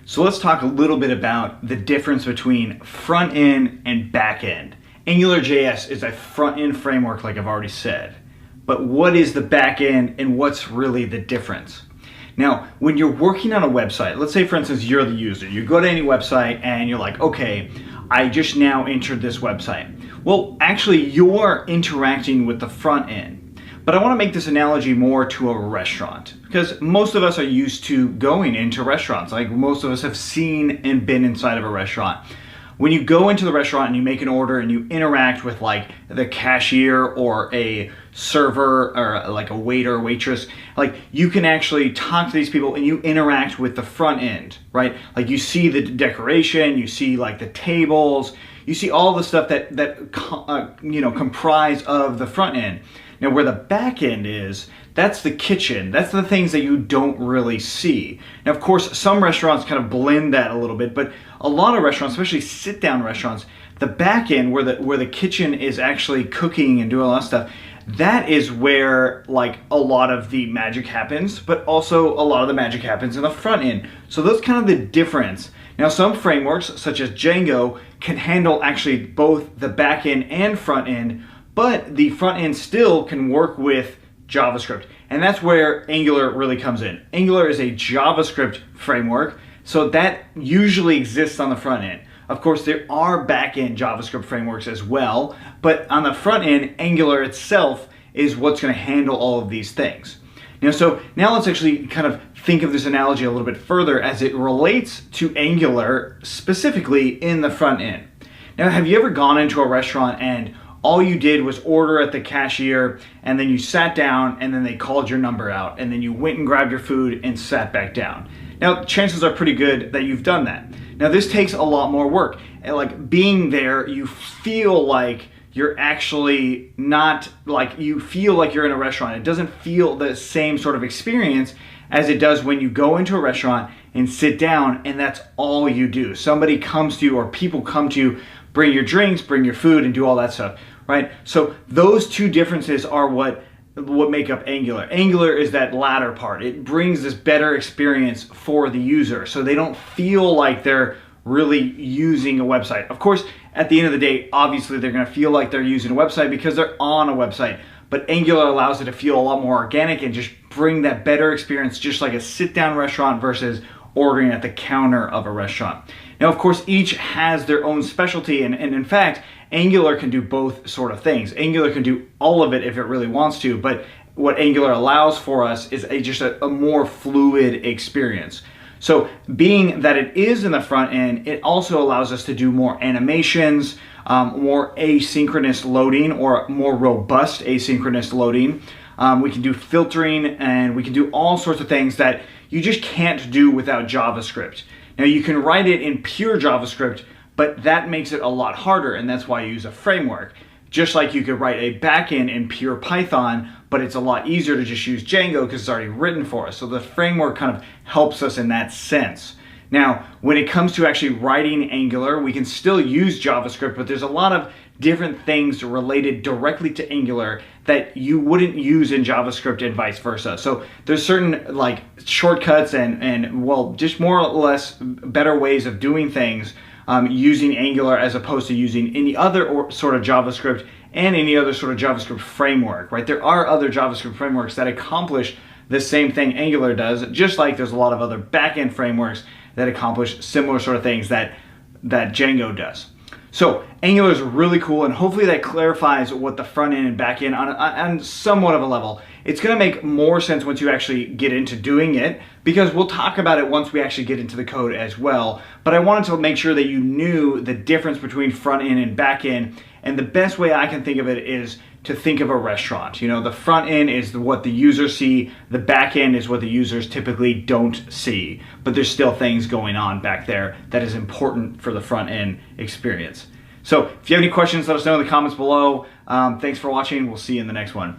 So let's talk a little bit about the difference between front end and back end. AngularJS is a front end framework, like I've already said. But what is the back end and what's really the difference? Now, when you're working on a website, let's say for instance you're the user, you go to any website and you're like, okay, I just now entered this website. Well, actually you're interacting with the front end. But I want to make this analogy more to a restaurant, because most of us are used to going into restaurants. Like most of us have seen and been inside of a restaurant. When you go into the restaurant and you make an order and you interact with like the cashier or a server or like a waiter or waitress, like you can actually talk to these people and you interact with the front end, right? Like you see the decoration, you see like the tables, you see all the stuff that comprise of the front end. Now where the back end is, that's the kitchen. That's the things that you don't really see. Now of course some restaurants kind of blend that a little bit, but a lot of restaurants, especially sit-down restaurants, the back end where the kitchen is actually cooking and doing a lot of stuff, that is where like a lot of the magic happens, but also a lot of the magic happens in the front end. So that's kind of the difference. Now some frameworks such as Django can handle actually both the back end and front end, but the front end still can work with JavaScript. And that's where Angular really comes in. Angular is a JavaScript framework, so that usually exists on the front end. Of course, there are back-end JavaScript frameworks as well, but on the front end, Angular itself is what's going to handle all of these things. Now let's actually kind of think of this analogy a little bit further as it relates to Angular specifically in the front end. Now, have you ever gone into a restaurant and all you did was order at the cashier and then you sat down and then they called your number out and then you went and grabbed your food and sat back down? Now, chances are pretty good that you've done that. Now, this takes a lot more work. And like being there, you feel like you're actually not, like you feel like you're in a restaurant. It doesn't feel the same sort of experience as it does when you go into a restaurant and sit down and that's all you do. Somebody comes to you or people come to you, bring your drinks, bring your food and do all that stuff, right? So those two differences are what make up Angular. Angular is that latter part. It brings this better experience for the user so they don't feel like they're really using a website. Of course, at the end of the day, obviously they're going to feel like they're using a website because they're on a website. But Angular allows it to feel a lot more organic and just bring that better experience, just like a sit-down restaurant versus ordering at the counter of a restaurant. Now, of course, each has their own specialty, and in fact, Angular can do both sort of things. Angular can do all of it if it really wants to, but what Angular allows for us is just a more fluid experience. So being that it is in the front end, it also allows us to do more animations, more asynchronous loading or more robust asynchronous loading. We can do filtering and we can do all sorts of things that you just can't do without JavaScript. Now you can write it in pure JavaScript, but that makes it a lot harder, and that's why you use a framework. Just like you could write a backend in pure Python, but it's a lot easier to just use Django because it's already written for us. So the framework kind of helps us in that sense. Now, when it comes to actually writing Angular, we can still use JavaScript, but there's a lot of different things related directly to Angular that you wouldn't use in JavaScript and vice versa. So there's certain like shortcuts and well, just more or less better ways of doing things using Angular as opposed to using any other sort of JavaScript and any other sort of JavaScript framework, right? There are other JavaScript frameworks that accomplish the same thing Angular does, just like there's a lot of other backend frameworks that accomplish similar sort of things that Django does. So Angular is really cool, and hopefully that clarifies what the front end and back end on somewhat of a level. It's going to make more sense once you actually get into doing it, because we'll talk about it once we actually get into the code as well. But I wanted to make sure that you knew the difference between front end and back end, and the best way I can think of it is to think of a restaurant. You know, the front end is what the users see, the back end is what the users typically don't see, but there's still things going on back there that is important for the front end experience. So if you have any questions, let us know in the comments below. Thanks for watching. We'll see you in the next one.